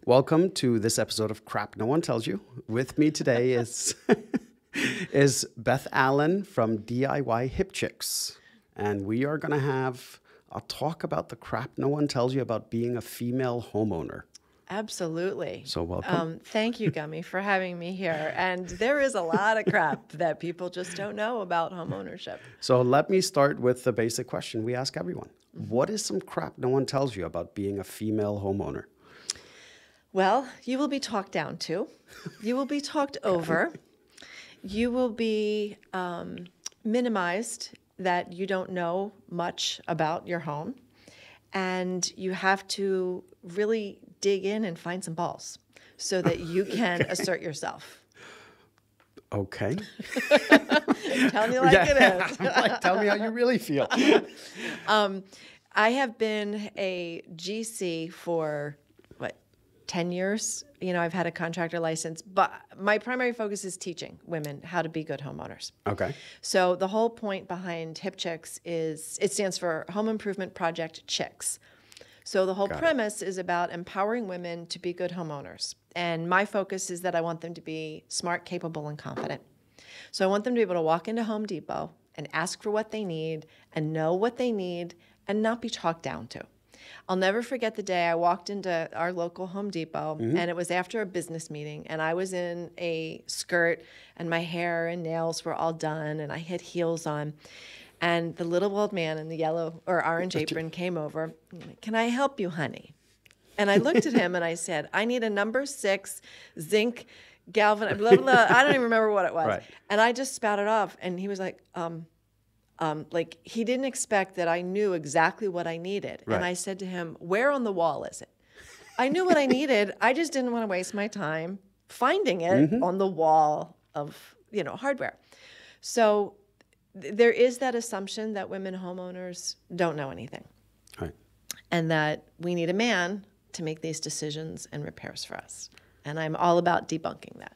Welcome to this episode of Crap No One Tells You. With me today is is Beth Allen from DIY Hip Chicks. And we are going to have a talk about the crap no one tells you about being a female homeowner. Absolutely. So welcome. Thank you, Gummy, for having me here. And there is a lot of crap that people just don't know about homeownership. So let me start with the basic question we ask everyone. What is some crap no one tells you about being a female homeowner? Well, you will be talked down to. You will be talked over. You will be minimized that you don't know much about your home. And you have to really dig in and find some balls so that you can assert yourself. Okay. Tell me like it is. Tell me how you really feel. I have been a GC for, 10 years? You know, I've had a contractor license, but my primary focus is teaching women how to be good homeowners. Okay. So the whole point behind Hip Chicks is, it stands for Home Improvement Project Chicks. So the whole premise is about empowering women to be good homeowners. And my focus is that I want them to be smart, capable, and confident. So I want them to be able to walk into Home Depot and ask for what they need and know what they need and not be talked down to. I'll never forget the day I walked into our local Home Depot, and it was after a business meeting, and I was in a skirt, and my hair and nails were all done, and I had heels on. And the little old man in the yellow or orange apron came over. "Can I help you, honey?" And I looked at him and I said, "I need a number 6 zinc galvan, blah, blah, blah." I don't even remember what it was. Right. And I just spouted off, and he was like he didn't expect that I knew exactly what I needed. Right. And I said to him, "Where on the wall is it?" I knew what I needed. I just didn't want to waste my time finding it on the wall of, hardware. So there is that assumption that women homeowners don't know anything. Right. And that we need a man to make these decisions and repairs for us. And I'm all about debunking that.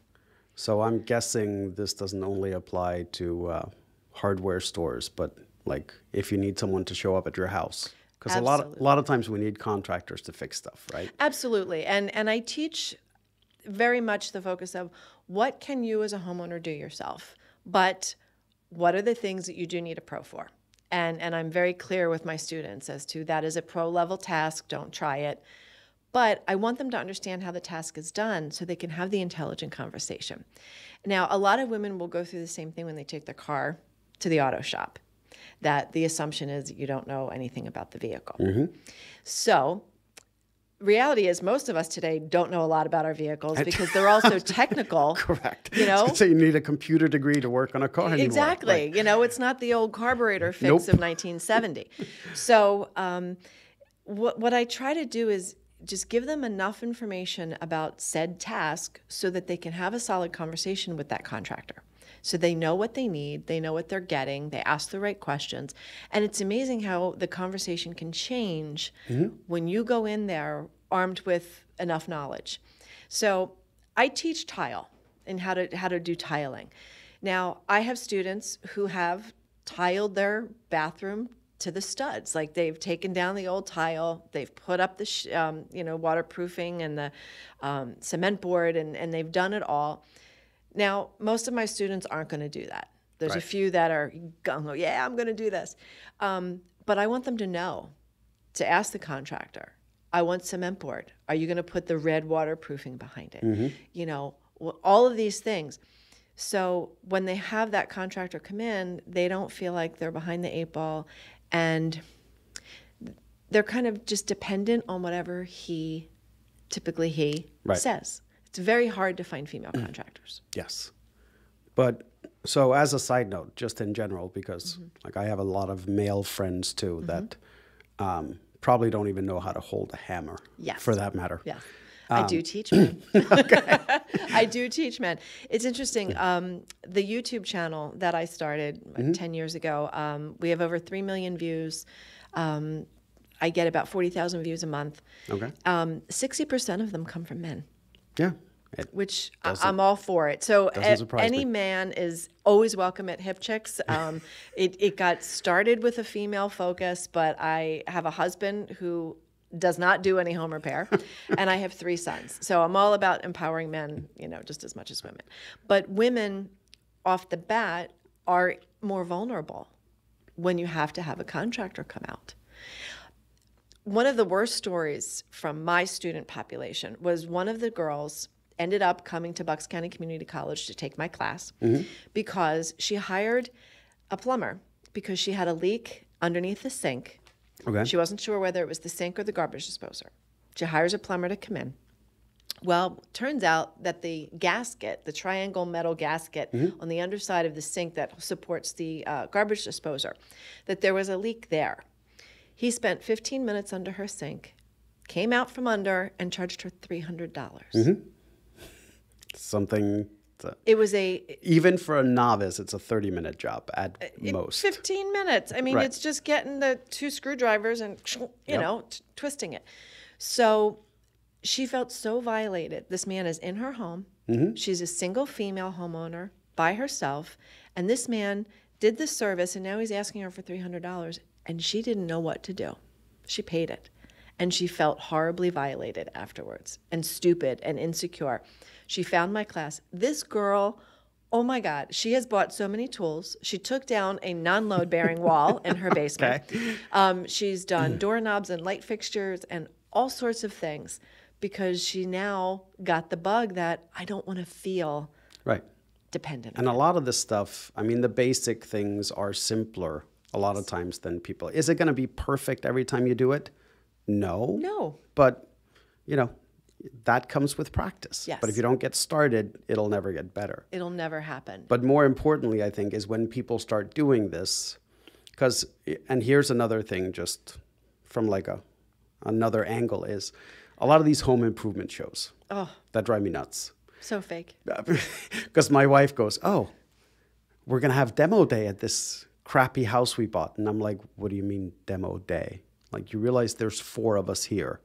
So I'm guessing this doesn't only apply to hardware stores, but like if you need someone to show up at your house. Because a lot of times we need contractors to fix stuff, right? Absolutely. And I teach very much the focus of what can you as a homeowner do yourself, but what are the things that you do need a pro for? And I'm very clear with my students as to that is a pro level task, don't try it. But I want them to understand how the task is done so they can have the intelligent conversation. Now, a lot of women will go through the same thing when they take their car to the auto shop, that the assumption is that you don't know anything about the vehicle. So reality is most of us today don't know a lot about our vehicles because they're all so technical. Correct. So you need a computer degree to work on a car anymore. Exactly. Right. It's not the old carburetor fix Nope. of 1970. So what I try to do is just give them enough information about said task so that they can have a solid conversation with that contractor. So they know what they need, they know what they're getting, they ask the right questions. And it's amazing how the conversation can change when you go in there armed with enough knowledge. So I teach tile and how to do tiling. Now, I have students who have tiled their bathroom to the studs. Like they've taken down the old tile, they've put up the waterproofing and the cement board, and they've done it all. Now, most of my students aren't going to do that. There's a few that are gung-ho, yeah, I'm going to do this. But I want them to know, to ask the contractor, I want cement board. Are you going to put the red waterproofing behind it? All of these things. So when they have that contractor come in, they don't feel like they're behind the 8 ball, and they're kind of just dependent on whatever typically he says. It's very hard to find female contractors. Yes. But so as a side note, just in general, because like I have a lot of male friends too that probably don't even know how to hold a hammer, for that matter. Yeah. I do teach men. I do teach men. It's interesting. The YouTube channel that I started 10 years ago, we have over 3 million views. I get about 40,000 views a month. Okay. 60% of them come from men. Yeah. Which I'm all for it. So any me. man is always welcome at Hip Chicks. It got started with a female focus, but I have a husband who does not do any home repair, and I have 3 sons. So I'm all about empowering men, just as much as women. But women off the bat are more vulnerable when you have to have a contractor come out. One of the worst stories from my student population was one of the girls ended up coming to Bucks County Community College to take my class because she hired a plumber because she had a leak underneath the sink. Okay. She wasn't sure whether it was the sink or the garbage disposer. She hires a plumber to come in. Well, turns out that the gasket, the triangle metal gasket on the underside of the sink that supports the garbage disposer, that there was a leak there. He spent 15 minutes under her sink, came out from under, and charged her $300. Something. It was even for a novice, it's a 30-minute job at most. 15 minutes. I mean, Right. it's just getting the 2 screwdrivers and, twisting it. So she felt so violated. This man is in her home. She's a single female homeowner by herself. And this man did the service, and now he's asking her for $300. And she didn't know what to do. She paid it. And she felt horribly violated afterwards and stupid and insecure. She found my class. This girl, oh my God, she has bought so many tools. She took down a non-load bearing wall in her basement. She's done doorknobs and light fixtures and all sorts of things because she now got the bug that I don't want to feel dependent. And a lot of this stuff, I mean, the basic things are simpler a lot of times than people. Is it going to be perfect every time you do it? No. No. But, that comes with practice. Yes. But if you don't get started, it'll never get better. It'll never happen. But more importantly, I think, is when people start doing this, and here's another thing just from like another angle is a lot of these home improvement shows that drive me nuts. So fake. Because my wife goes, we're going to have demo day at this crappy house we bought. And I'm like, what do you mean demo day? Like, you realize there's 4 of us here.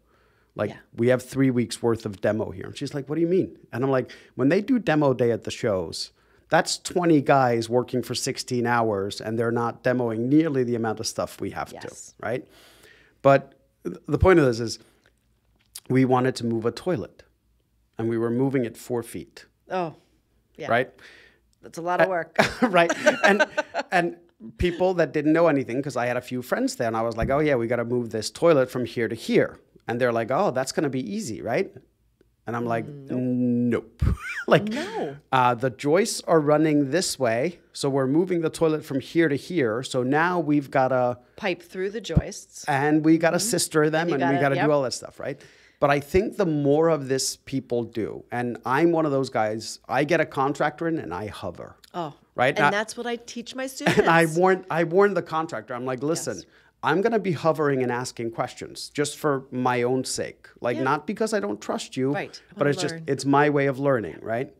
Like, we have 3 weeks worth of demo here. And she's like, what do you mean? And I'm like, when they do demo day at the shows, that's 20 guys working for 16 hours, and they're not demoing nearly the amount of stuff we have to, right? But the point of this is we wanted to move a toilet, and we were moving it 4 feet. Oh, yeah. Right? That's a lot of work. Right. And people that didn't know anything, because I had a few friends there, and I was like, oh, yeah, we got to move this toilet from here to here. And they're like, oh, that's going to be easy, right? And I'm like, nope. The joists are running this way, so we're moving the toilet from here to here. So now we've got to pipe through the joists. And we got to sister them, and we got to do all that stuff, right? But I think the more of this people do, and I'm one of those guys, I get a contractor in and I hover. Oh, right. And that's what I teach my students. And I warned the contractor. I'm like, listen, I'm going to be hovering and asking questions just for my own sake. Like, not because I don't trust you, but it's my way of learning, right?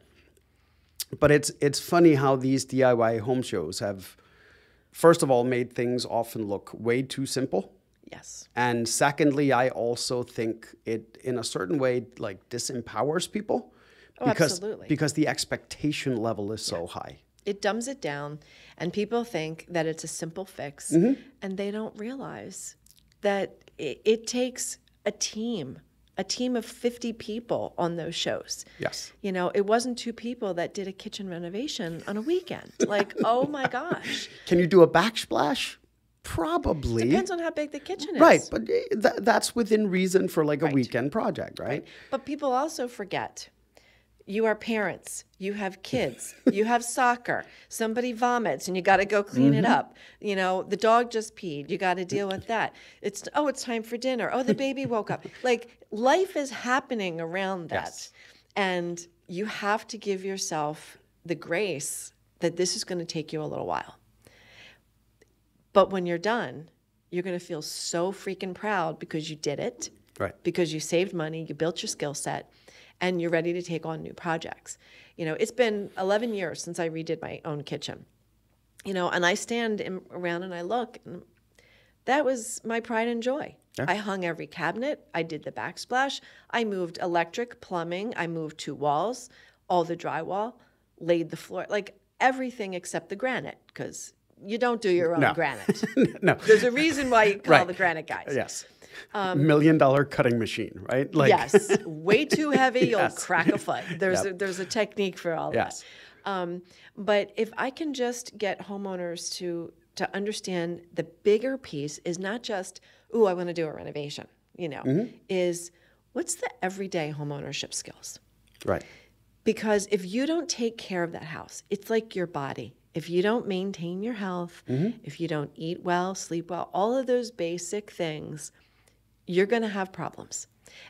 But it's funny how these DIY home shows have, first of all, made things often look way too simple. Yes. And secondly, I also think it, in a certain way, like disempowers people. Absolutely. Because the expectation level is so high. It dumbs it down, and people think that it's a simple fix, and they don't realize that it takes a team of 50 people on those shows. Yes. It wasn't 2 people that did a kitchen renovation on a weekend. Like, oh my gosh. Can you do a backsplash? Probably. Depends on how big the kitchen is. Right, but that's within reason for like a weekend project, right? But people also forget. You are parents, you have kids, you have soccer, somebody vomits and you got to go clean it up. The dog just peed, you got to deal with that. It's time for dinner. Oh, the baby woke up. Like, life is happening around that. Yes. And you have to give yourself the grace that this is going to take you a little while. But when you're done, you're going to feel so freaking proud because you did it. Right. Because you saved money, you built your skill set, and you're ready to take on new projects. It's been 11 years since I redid my own kitchen. And I stand around and I look, and that was my pride and joy. Yeah. I hung every cabinet. I did the backsplash. I moved electric, plumbing. I moved 2 walls, all the drywall, laid the floor, like everything except the granite, because you don't do your own granite. No. There's a reason why you call the granite guys. Yes. $1 million cutting machine, right? Like, yes, way too heavy, you'll Yes. crack a foot. There's Yep. there's a technique for all Yes. that. But if I can just get homeowners to understand the bigger piece is not just, ooh, I want to do a renovation, is what's the everyday homeownership skills? Right. Because if you don't take care of that house, it's like your body. If you don't maintain your health, if you don't eat well, sleep well, all of those basic things, you're going to have problems.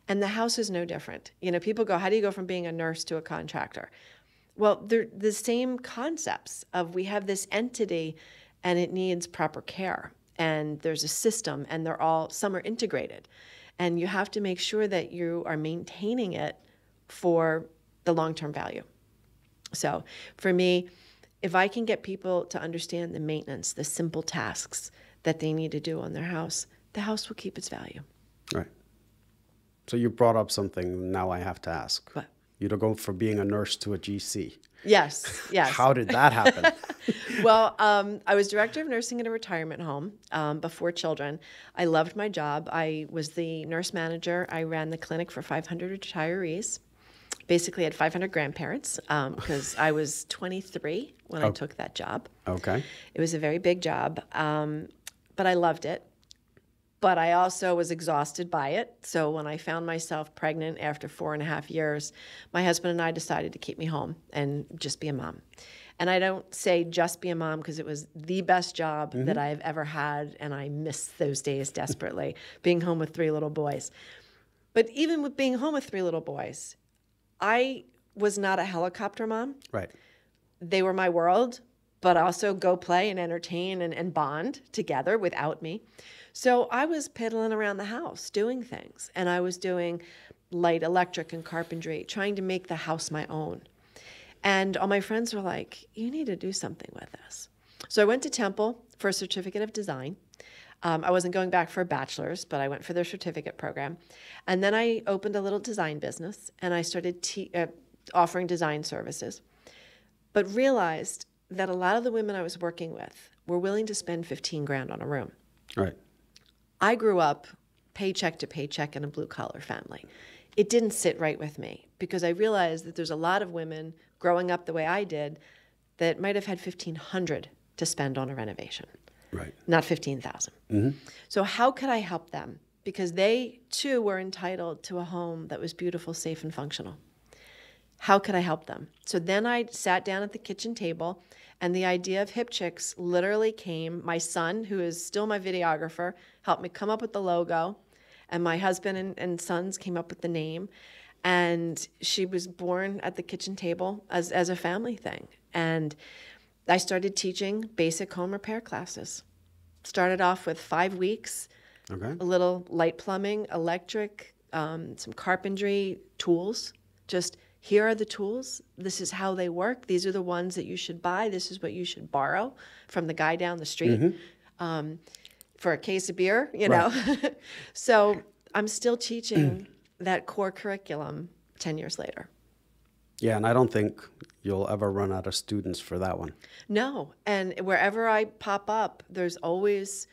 And the house is no different. People go, how do you go from being a nurse to a contractor? Well, they're the same concepts of we have this entity and it needs proper care. And there's a system and some are integrated. And you have to make sure that you are maintaining it for the long-term value. So for me, if I can get people to understand the maintenance, the simple tasks that they need to do on their house, the house will keep its value. Right. So you brought up something now I have to ask. What? You don't go from being a nurse to a GC. Yes. How did that happen? Well, I was director of nursing at a retirement home before children. I loved my job. I was the nurse manager. I ran the clinic for 500 retirees. Basically, I had 500 grandparents because I was 23 when I took that job. Okay. It was a very big job, but I loved it. But I also was exhausted by it. So when I found myself pregnant after 4.5 years, my husband and I decided to keep me home and just be a mom. And I don't say just be a mom because it was the best job that I've ever had, and I miss those days desperately, being home with 3 little boys. But even with being home with 3 little boys, I was not a helicopter mom. Right. They were my world, but also go play and entertain and bond together without me. So I was piddling around the house doing things, and I was doing light electric and carpentry, trying to make the house my own. And all my friends were like, you need to do something with this. So I went to Temple for a certificate of design. I wasn't going back for a bachelor's, but I went for their certificate program. And then I opened a little design business, and I started offering design services, but realized that a lot of the women I was working with were willing to spend $15,000 on a room. Right. I grew up paycheck to paycheck in a blue-collar family. It didn't sit right with me because I realized that there's a lot of women growing up the way I did that might have had $1,500 to spend on a renovation. Right. Not $15,000. So how could I help them? Because they, too, were entitled to a home that was beautiful, safe, and functional. How could I help them? So then I sat down at the kitchen table, and the idea of Hip Chicks literally came. My son, who is still my videographer, helped me come up with the logo, and my husband and sons came up with the name. And she was born at the kitchen table as a family thing. And I started teaching basic home repair classes. Started off with 5 weeks, Okay. a little light plumbing, electric, some carpentry tools. Just here are the tools. This is how they work. These are the ones that you should buy. This is what you should borrow from the guy down the street for a case of beer, you know. So I'm still teaching that core curriculum 10 years later. Yeah, and I don't think you'll ever run out of students for that one. No, and wherever I pop up, there's always,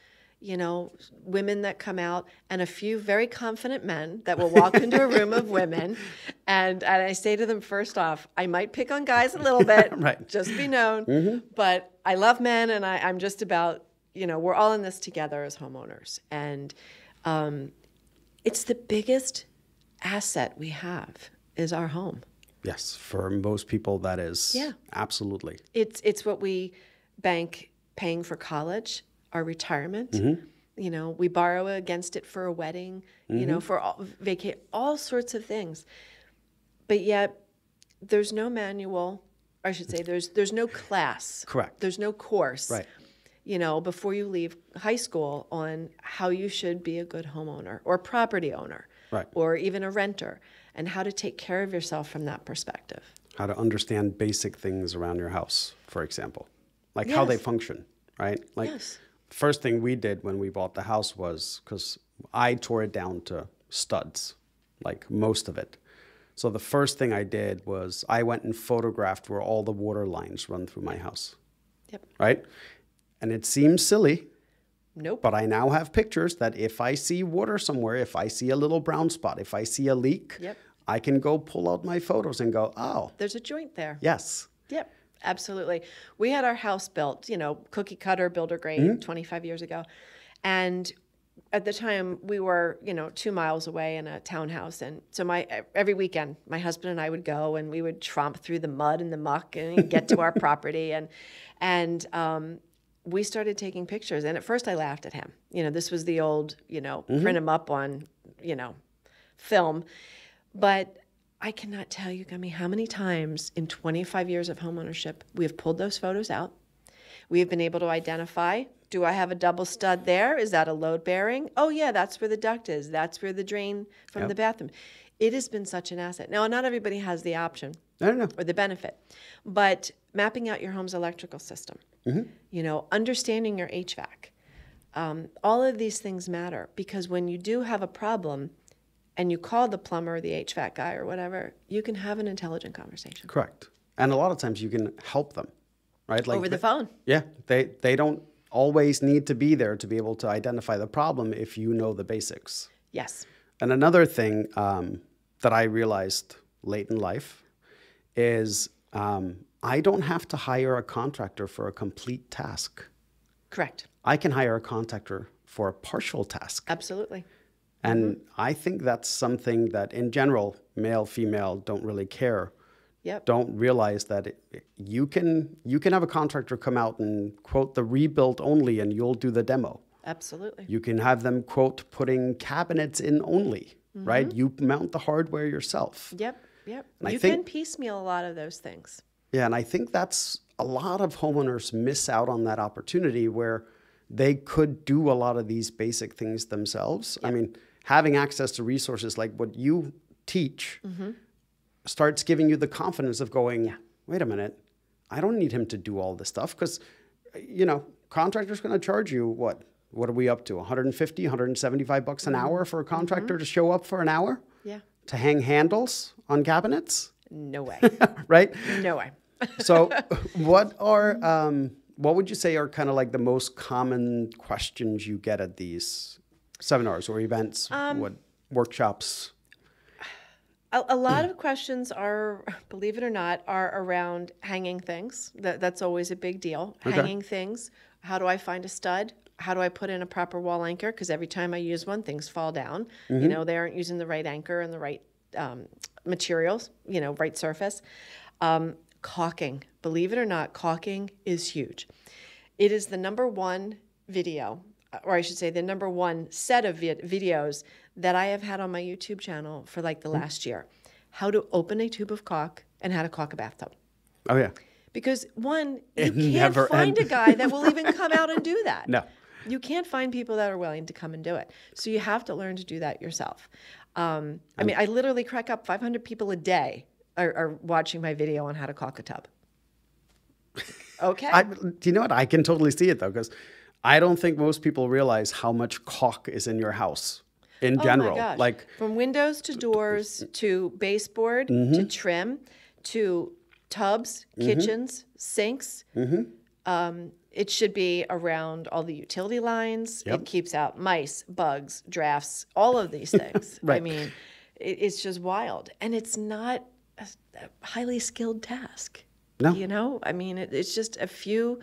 women that come out and a few very confident men that will walk into a room of women. And I say to them, first off, I might pick on guys a little bit, Right. just be known, but I love men, and I'm just about, we're all in this together as homeowners. And it's the biggest asset we have is our home. Yes, for most people that is. Yeah. Absolutely. It's what we bank paying for college, our retirement. We borrow against it for a wedding, for all sorts of things. But yet there's no manual, or I should say there's no class. Correct. There's no course. Right. Before you leave high school on how you should be a good homeowner or property owner. Right. Or even a renter, and how to take care of yourself from that perspective. How to understand basic things around your house, for example, like how they function, right? Like first thing we did when we bought the house was, because I tore it down to studs, like most of it. So the first thing I did was I went and photographed where all the water lines run through my house. Yep. Right? And it seems silly, Nope. But I now have pictures that if I see water somewhere, if I see a little brown spot, if I see a leak, Yep. I can go pull out my photos and go, oh, There's a joint there. yes. Yep, absolutely. We had our house built, cookie cutter, builder grade, 25 years ago. And at the time we were, 2 miles away in a townhouse. And so every weekend, my husband and I would go and we would tromp through the mud and the muck and get to our property. And we started taking pictures. And at first I laughed at him. This was the old, print them up on, film. But I cannot tell you, Gummy, how many times in 25 years of homeownership we have pulled those photos out. We have been able to identify, do I have a double stud there? Is that a load bearing? Oh yeah, that's where the duct is. That's where the drain from the bathroom. It has been such an asset. Now, not everybody has the option or the benefit, but mapping out your home's electrical system, understanding your HVAC, all of these things matter, because when you do have a problem and you call the plumber or the HVAC guy or whatever, you can have an intelligent conversation. Correct. And a lot of times you can help them, right? Like Over the phone. Yeah. They don't always need to be there to be able to identify the problem if you know the basics. Yes. And another thing that I realized late in life is I don't have to hire a contractor for a complete task. Correct. I can hire a contractor for a partial task. Absolutely. And I think that's something that in general, male, female don't really care. Yep. Don't realize that you can have a contractor come out and quote the rebuild only and you'll do the demo. Absolutely. You can have them quote putting cabinets in only, right? You mount the hardware yourself. Yep. Yep. And You can piecemeal a lot of those things. Yeah, and I think that's a lot of homeowners miss out on that opportunity where they could do a lot of these basic things themselves. Yep. I mean, having access to resources like what you teach starts giving you the confidence of going, wait a minute, I don't need him to do all this stuff, because, contractor's going to charge you what are we up to? 150, 175 bucks an hour for a contractor to show up for an hour? Yeah. To hang handles on cabinets? No way. Right? No way. So what would you say are kind of like the most common questions you get at these seminars or events, workshops? A lot of questions are, believe it or not, are around hanging things. That's always a big deal. Okay. Hanging things. How do I find a stud? How do I put in a proper wall anchor? Because every time I use one, things fall down. They aren't using the right anchor and the right materials, right surface. Caulking. Believe it or not, caulking is huge. It is the number one video, or I should say the number one set of videos that I have had on my YouTube channel for like the last year. How to open a tube of caulk and how to caulk a bathtub. Oh, yeah. Because one, you can't find a guy that will even come out and do that. No. You can't find people that are willing to come and do it. So you have to learn to do that yourself. I mean, I literally crack up 500 people a day are watching my video on how to caulk a tub. Okay. Do you know what? I can totally see it, though, because I don't think most people realize how much caulk is in your house in general. Oh my gosh. Like from windows to doors to baseboard to trim to tubs, kitchens, sinks. It should be around all the utility lines. Yep. It keeps out mice, bugs, drafts, all of these things. Right. I mean, it's just wild. And it's not a highly skilled task. No. I mean, it's just a few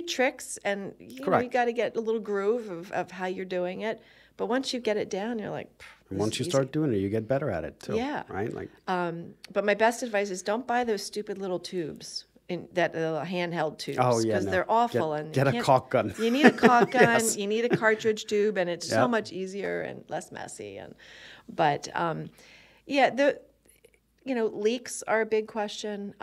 tricks, and you got to get a little groove of how you're doing it. But once you get it down, you're like, and once you start doing it, you get better at it too. Yeah. Right? Like but my best advice is don't buy those stupid little tubes, that handheld tubes, Oh, yeah, because no. they're awful. Get a caulk gun. You need a caulk gun. Yes. You need a cartridge tube, and it's so Yep. much easier and less messy. But leaks are a big question.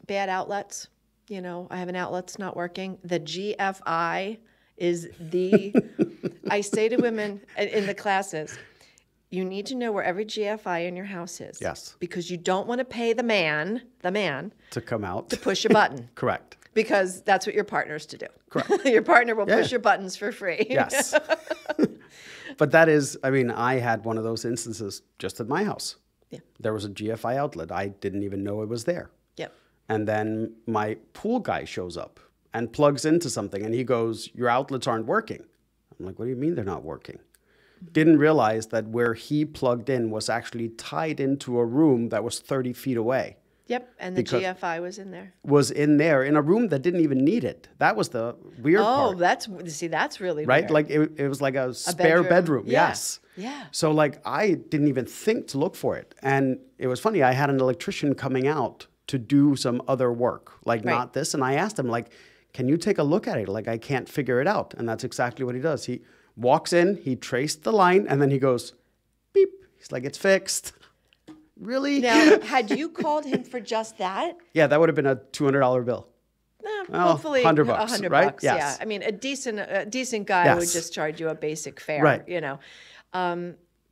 Bad outlets. I have an outlet that's not working. The GFI is the. I say to women in the classes, you need to know where every GFI in your house is. Yes. Because you don't want to pay the man to come out to push a button. Correct. Because that's what your partner's to do. Correct. Your partner will push your buttons for free. Yes. But that is, I mean, I had one of those instances just at my house. Yeah. There was a GFI outlet. I didn't even know it was there. Yep. And then my pool guy shows up and plugs into something, and he goes, your outlets aren't working. I'm like, what do you mean they're not working? Didn't realize that where he plugged in was actually tied into a room that was 30 feet away. Yep, and the GFI was in there. Was in there in a room that didn't even need it. That was the weird part. Oh, that's really right. weird. Like it was like a spare bedroom. Yeah. Yes. Yeah. So like I didn't even think to look for it, and it was funny. I had an electrician coming out to do some other work, like not this, and I asked him like, "Can you take a look at it? Like I can't figure it out." And that's exactly what he does. He walks in, he traced the line, and then he goes, beep. He's like, "It's fixed." Really? Now, had you called him for just that? Yeah, that would have been a $200 bill. Hopefully $100, $100, right? Yes. Yeah. I mean, a decent guy would just charge you a basic fare, right. you know.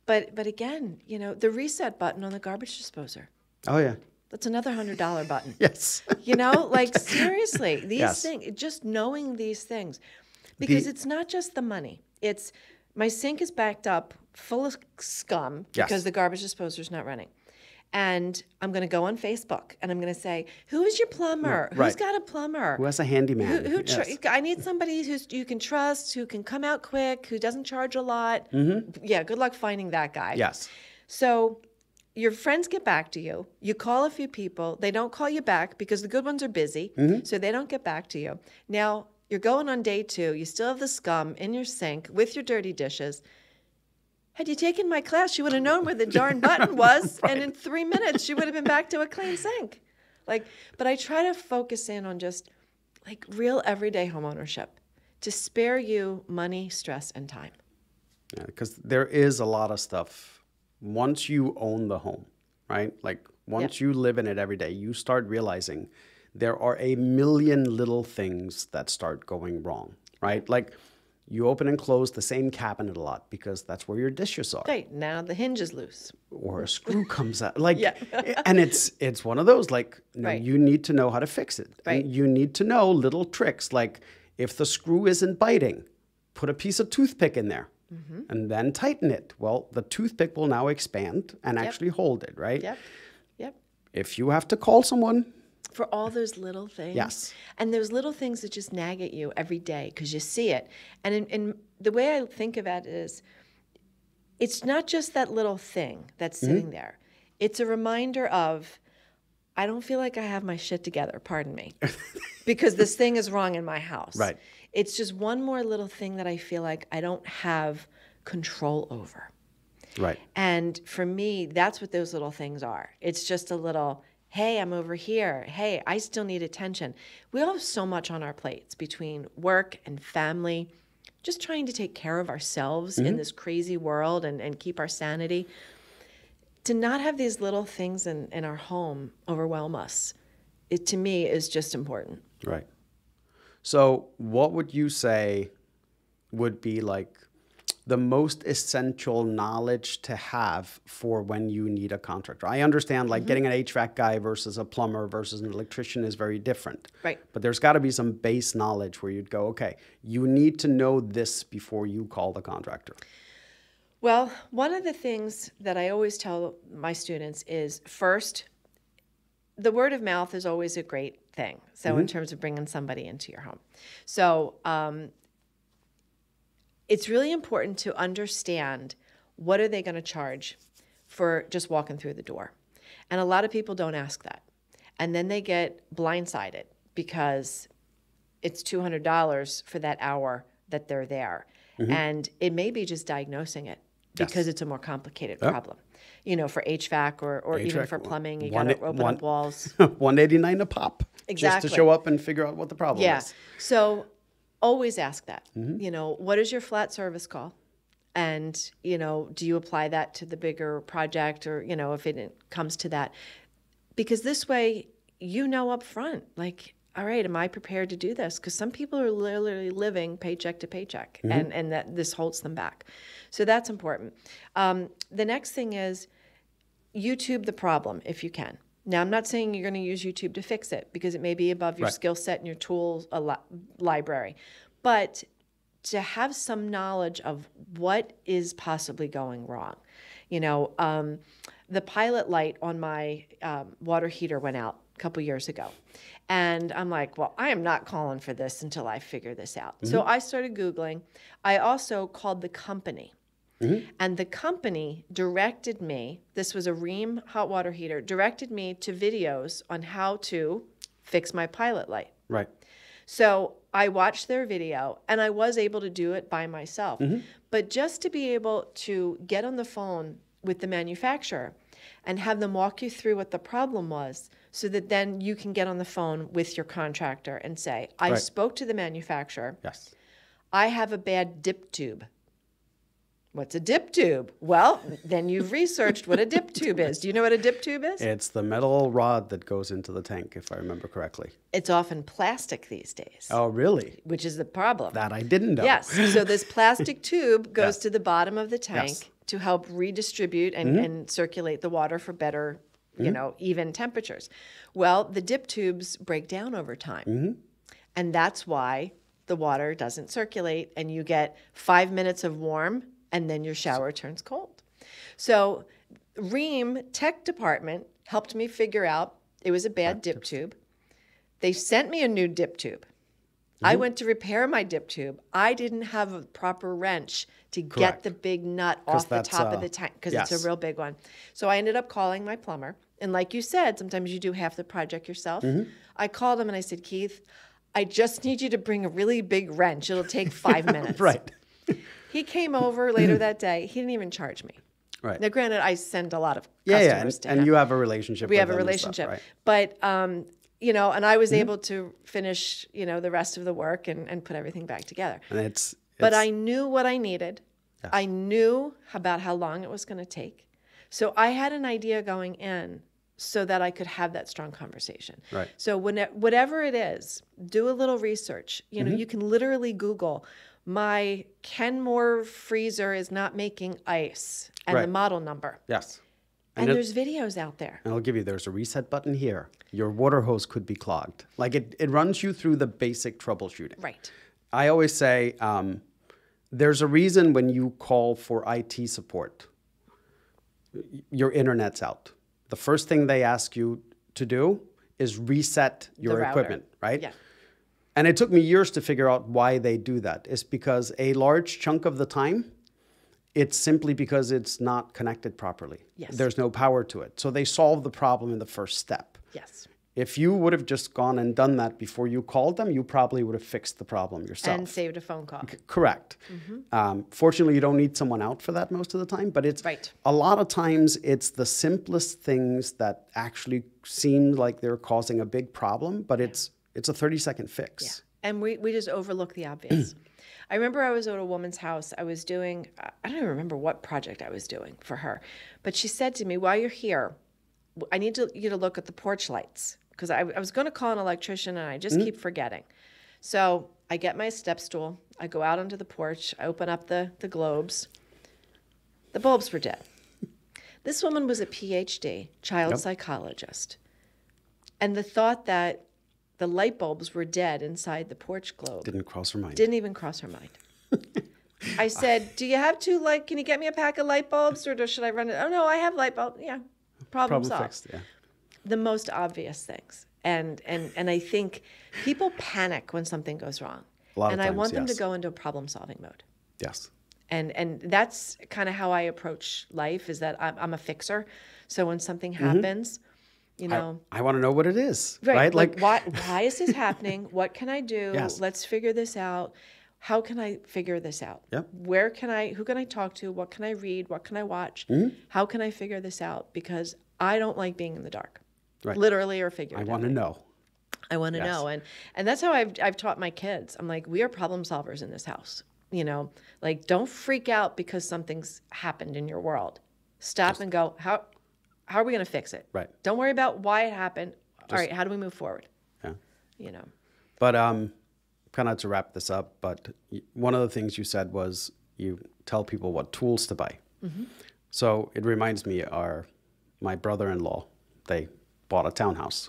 But again, you know, the reset button on the garbage disposer. Oh yeah. That's another $100 button. Yes. You know, like seriously, these things, just knowing these things, because it's not just the money. It's my sink is backed up full of scum because the garbage disposer is not running. And I'm going to go on Facebook and I'm going to say, who is your plumber? Right. Who's got a plumber? Who has a handyman? I need somebody who you can trust, who can come out quick, who doesn't charge a lot. Yeah, good luck finding that guy. Yes. So your friends get back to you. You call a few people. They don't call you back because the good ones are busy, so they don't get back to you. Now, you're going on day 2. You still have the scum in your sink with your dirty dishes. Had you taken my class, you would have known where the darn button was, and in 3 minutes, you would have been back to a clean sink. But I try to focus in on just like real everyday homeownership to spare you money, stress, and time. Yeah, because there is a lot of stuff. Once you own the home, right? Like once you live in it every day, you start realizing there are a million little things that start going wrong, right? Like you open and close the same cabinet a lot because that's where your dishes are. Right, now the hinge is loose. Or a screw comes out. Like, and it's one of those, like, you need to know how to fix it. Right. And you need to know little tricks. Like if the screw isn't biting, put a piece of toothpick in there and then tighten it. Well, the toothpick will now expand and actually hold it, right? Yep. If you have to call someone, for all those little things. Yes. And those little things that just nag at you every day because you see it. And in the way I think of it is, it's not just that little thing that's sitting there. It's a reminder of, I don't feel like I have my shit together, pardon me, because this thing is wrong in my house. Right. It's just one more little thing that I feel like I don't have control over. Right. And for me, that's what those little things are. It's just a little, hey, I'm over here. Hey, I still need attention. We all have so much on our plates between work and family, just trying to take care of ourselves in this crazy world and keep our sanity. To not have these little things in our home overwhelm us, it to me is just important. Right. So what would you say would be like the most essential knowledge to have for when you need a contractor? I understand like getting an HVAC guy versus a plumber versus an electrician is very different. Right. But there's got to be some base knowledge where you'd go, okay, you need to know this before you call the contractor. Well, one of the things that I always tell my students is first, the word of mouth is always a great thing. So in terms of bringing somebody into your home. So, it's really important to understand what are they going to charge for just walking through the door. And a lot of people don't ask that. And then they get blindsided because it's $200 for that hour that they're there. And it may be just diagnosing it because it's a more complicated problem. You know, for HVAC or even for plumbing, you got to open up walls. $189 a pop. Exactly. Just to show up and figure out what the problem is. So always ask that. You know, what is your flat service call? And, you know, do you apply that to the bigger project or, you know, if it comes to that? Because this way, you know up front, like, all right, am I prepared to do this? Because some people are literally living paycheck to paycheck and that this holds them back. So that's important. The next thing is YouTube the problem if you can. Now, I'm not saying you're going to use YouTube to fix it because it may be above your skill set and your tools library. But to have some knowledge of what is possibly going wrong. You know, the pilot light on my water heater went out a couple years ago. And I'm like, well, I am not calling for this until I figure this out. So I started Googling. I also called the company. And the company directed me, this was a Rheem hot water heater, directed me to videos on how to fix my pilot light. Right. So I watched their video and I was able to do it by myself. But just to be able to get on the phone with the manufacturer and have them walk you through what the problem was so that then you can get on the phone with your contractor and say, I spoke to the manufacturer. Yes. I have a bad dip tube. What's a dip tube? Well, then you've researched what a dip tube is. Do you know what a dip tube is? It's the metal rod that goes into the tank, if I remember correctly. It's often plastic these days. Oh, really? Which is the problem. That I didn't know. Yes. So this plastic tube goes to the bottom of the tank to help redistribute and circulate the water for better, you know, even temperatures. Well, the dip tubes break down over time. And that's why the water doesn't circulate and you get 5 minutes of warm and then your shower turns cold. So Rheem Tech Department helped me figure out it was a bad dip tube. They sent me a new dip tube. I went to repair my dip tube. I didn't have a proper wrench to get the big nut off the top of the tank because it's a real big one. So I ended up calling my plumber. And like you said, sometimes you do half the project yourself. I called him and I said, Keith, I just need you to bring a really big wrench. It'll take 5 minutes. Right. He came over later that day. He didn't even charge me. Right. Now, granted, I send a lot of customers to him. And you have a relationship. We with have a them and relationship. stuff, right? But, you know, and I was able to finish, you know, the rest of the work and put everything back together. And but I knew what I needed. Yes. I knew about how long it was going to take. So I had an idea going in so that I could have that strong conversation. Right. So whatever it is, do a little research. You know, you can literally Google, my Kenmore freezer is not making ice, and the model number. Yes. And there's videos out there. And I'll give you, there's a reset button here. Your water hose could be clogged. Like it runs you through the basic troubleshooting. Right. I always say there's a reason when you call for IT support, your internet's out. The first thing they ask you to do is reset your equipment, right? Yeah. And it took me years to figure out why they do that. It's because a large chunk of the time, it's simply because it's not connected properly. Yes. There's no power to it. So they solve the problem in the first step. Yes. If you would have just gone and done that before you called them, you probably would have fixed the problem yourself. And saved a phone call. Correct. Fortunately, you don't need someone out for that most of the time, but it's a lot of times it's the simplest things that actually seem like they're causing a big problem, but it's a 30-second fix. Yeah. And we just overlook the obvious. I remember I was at a woman's house. I was doing, I don't even remember what project I was doing for her, but she said to me, while you're here, I need you to look at the porch lights. Because I was going to call an electrician and I just keep forgetting. So I get my step stool. I go out onto the porch. I open up the globes. The bulbs were dead. This woman was a PhD, child psychologist. And the thought that the light bulbs were dead inside the porch globe didn't cross her mind. Didn't even cross her mind. I said, do you have two can you get me a pack of light bulbs or should I run it? Oh, no, I have light bulbs. Yeah, problem solved. Fixed, yeah. The most obvious things. And I think people panic when something goes wrong. And I want them to go into a problem-solving mode. Yes. And that's kind of how I approach life, is that I'm a fixer. So when something happens, you know. I want to know what it is. Right? Like why is this happening? What can I do? Yes. Let's figure this out. How can I figure this out? Yep. Who can I talk to? What can I read? What can I watch? How can I figure this out? Because I don't like being in the dark. Right. Literally or figuratively. I want to know. I want to know. And that's how I've taught my kids. I'm like, we are problem solvers in this house. You know, like, don't freak out because something's happened in your world. Stop and go, how are we going to fix it? Right. Don't worry about why it happened. All right, how do we move forward? Yeah. You know. But kind of to wrap this up, but one of the things you said was you tell people what tools to buy. So it reminds me, my brother-in-law, they bought a townhouse.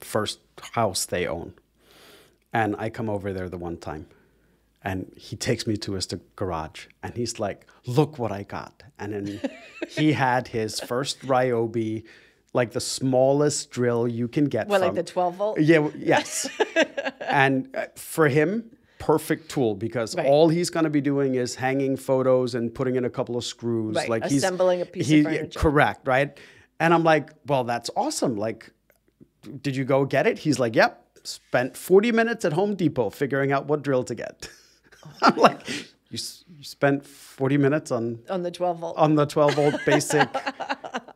First house they own. And I come over there the one time and he takes me to his garage and he's like, look what I got. And then he had his first Ryobi like the smallest drill you can get. What, like the 12 volt? Yeah, yes. And for him, perfect tool, because Right. all he's going to be doing is hanging photos and putting in a couple of screws. Right, Like assembling a piece of furniture. Correct, right? And I'm like, well, that's awesome. Like, did you go get it? He's like, yep. Spent 40 minutes at Home Depot figuring out what drill to get. I'm like, you spent 40 minutes on the 12 volt. On the 12 volt basic.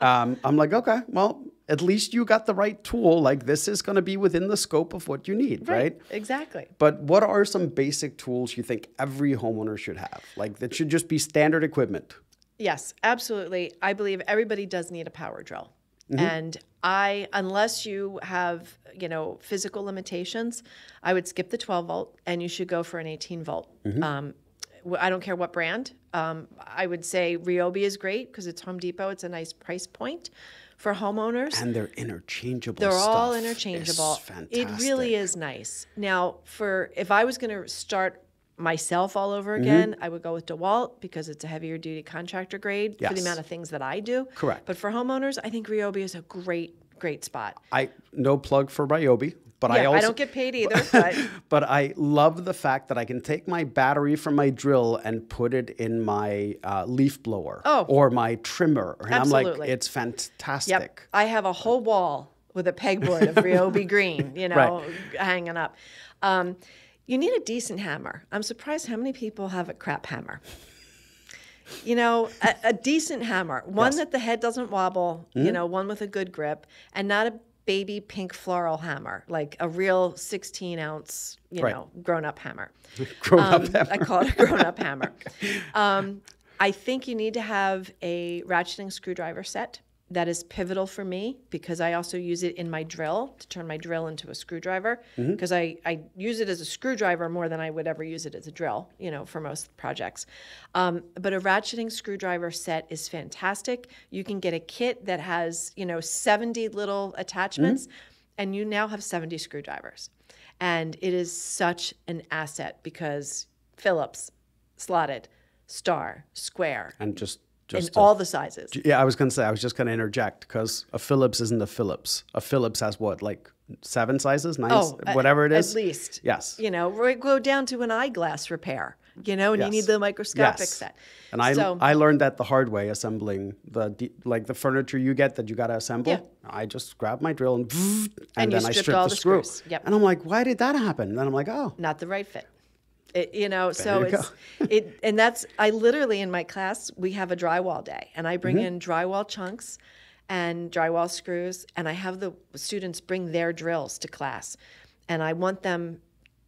I'm like, okay, well, at least you got the right tool. Like, this is going to be within the scope of what you need, right? Exactly. But what are some basic tools you think every homeowner should have? Like, that should just be standard equipment. Yes, absolutely. I believe everybody does need a power drill. Mm-hmm. And unless you have, physical limitations, I would skip the 12 volt and you should go for an 18 volt. Mm-hmm. I don't care what brand. I would say Ryobi is great because it's Home Depot. It's a nice price point for homeowners. And they're interchangeable. They're stuff all interchangeable. is fantastic. It really is nice. Now, if I was going to start myself all over again, I would go with DeWalt because it's a heavier duty contractor grade for the Yes. amount of things that I do. Correct. But for homeowners, I think Ryobi is a great spot. No plug for Ryobi, but Yeah, I don't get paid either. But but I love the fact that I can take my battery from my drill and put it in my leaf blower or my trimmer. And I'm like, Absolutely. it's fantastic. Yep. I have a whole wall with a pegboard of Ryobi green, Right. hanging up. You need a decent hammer. I'm surprised how many people have a crap hammer. A decent hammer, one that the head doesn't wobble, one with a good grip, and not a baby pink floral hammer, like a real 16-ounce, grown-up hammer. Grown-up hammer. I call it a grown-up hammer. I think you need to have a ratcheting screwdriver set. That is pivotal for me because I also use it in my drill to turn my drill into a screwdriver because I use it as a screwdriver more than I would ever use it as a drill, for most projects. But a ratcheting screwdriver set is fantastic. You can get a kit that has, 70 little attachments and you now have 70 screwdrivers. And it is such an asset because Phillips, slotted, star, square, And just in all the sizes. Yeah, I was just going to interject because a Phillips isn't a Phillips. A Phillips has what, like 7 sizes, 9, whatever it is? At least. Yes. Go down to an eyeglass repair, and you need the microscopic set. And I learned that the hard way, assembling the furniture you get that you got to assemble. Yeah. I just grabbed my drill and And then I stripped all the screw. screws. Yep. And I'm like, why did that happen? And then I'm like, oh. Not the right fit. I literally in my class, we have a drywall day and I bring in drywall chunks and drywall screws and I have the students bring their drills to class and I want them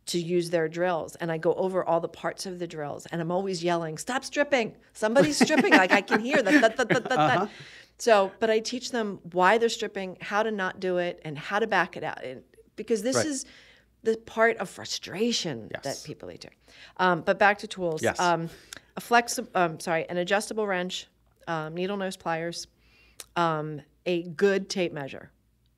to use their drills and I go over all the parts of the drills and I'm always yelling, stop stripping, somebody's stripping, like I can hear that. So, but I teach them why they're stripping, how to not do it and how to back it out because this is the part of frustration that people do. But back to tools. Yes. An adjustable wrench, needle nose pliers, a good tape measure,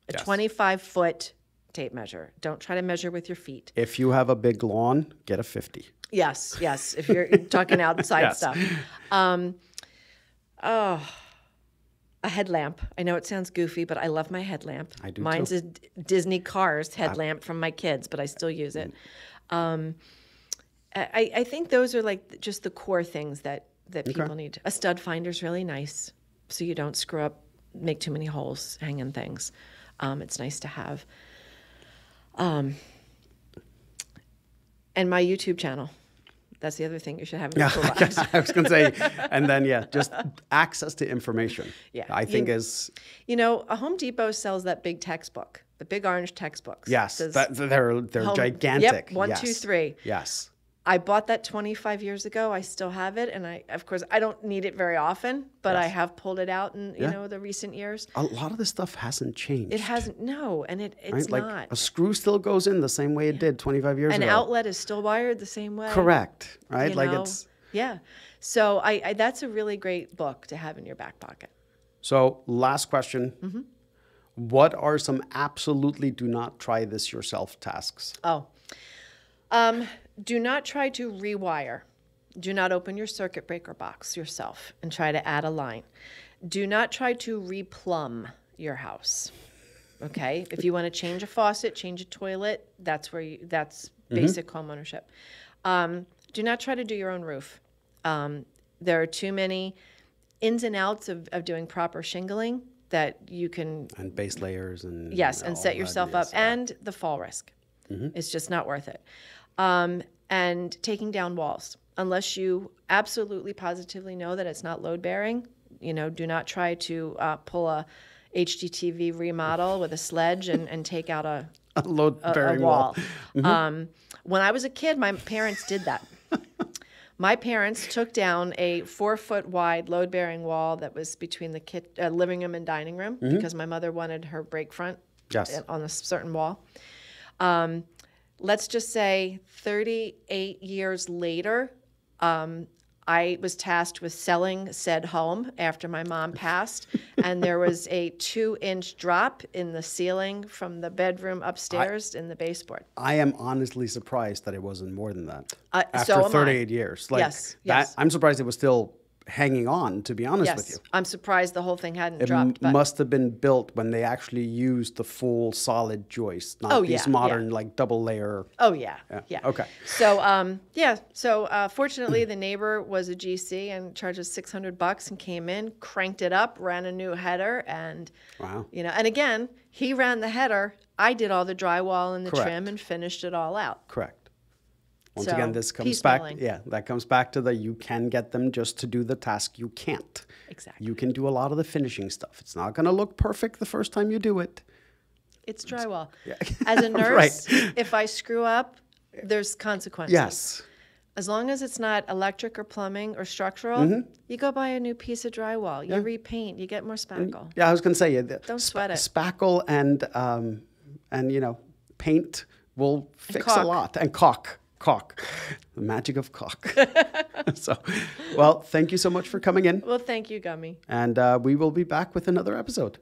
a 25-foot tape measure. Don't try to measure with your feet. If you have a big lawn, get a 50. Yes. If you're talking outside stuff. A headlamp. I know it sounds goofy, but I love my headlamp. I do Mine's too. a Disney Cars headlamp from my kids, but I still use it. I think those are like just the core things that people need. A stud finder's really nice, so you don't screw up, make too many holes hanging things. It's nice to have. And my YouTube channel. That's the other thing you should have in your toolbox. I was going to say, and then, just access to information. Yeah. I think is... a Home Depot sells that big textbook, the big orange textbooks. Yes, they're gigantic. Yep, 1, 2, 3. Yes. I bought that 25 years ago. I still have it. And of course, I don't need it very often, but I have pulled it out in, the recent years. A lot of this stuff hasn't changed. It hasn't, no, and it's right? not. Like a screw still goes in the same way it did 25 years ago. An outlet is still wired the same way. Correct, right? It's... Yeah. So that's a really great book to have in your back pocket. So last question. Mm-hmm. What are some absolutely do not try this yourself tasks? Do not try to rewire. Do not open your circuit breaker box yourself and try to add a line. Do not try to replumb your house. Okay. If you want to change a faucet, change a toilet, that's basic homeownership. Do not try to do your own roof. There are too many ins and outs of doing proper shingling that you can. And base layers and. Yes. And set yourself up. Yeah. And the fall risk. It's just not worth it. And taking down walls. Unless you absolutely positively know that it's not load bearing, do not try to pull a HGTV remodel with a sledge and take out a load-bearing wall. When I was a kid, my parents did that. My parents took down a 4-foot wide load-bearing wall that was between the living room and dining room because my mother wanted her break front on a certain wall. Let's just say 38 years later, I was tasked with selling said home after my mom passed, and there was a 2-inch drop in the ceiling from the bedroom upstairs in the baseboard. I am honestly surprised that it wasn't more than that So after am 38 years. Like Yes. I'm surprised it was still hanging on, to be honest with you. I'm surprised the whole thing hadn't dropped. It must have been built when they actually used the full solid joist, not these modern like double layer. Oh, yeah. Okay. So, fortunately, the neighbor was a GC and charged us $600 and came in, cranked it up, ran a new header, and wow. And again, he ran the header. I did all the drywall and the Correct. trim and finished it all out. Correct. Once So, again, this comes piecemealing. back. Yeah, that comes back to you can get them just to do the task. You can't. Exactly. You can do a lot of the finishing stuff. It's not going to look perfect the first time you do it. It's drywall. Yeah. As a nurse, Right. if I screw up, there's consequences. Yes. As long as it's not electric or plumbing or structural, you go buy a new piece of drywall. You repaint. You get more spackle. Yeah, I was going to say, Don't sweat it. Spackle and paint will fix a caulk. lot. And caulk. The magic of caulk. So, well, thank you so much for coming in. Well, thank you, Gummy. And we will be back with another episode.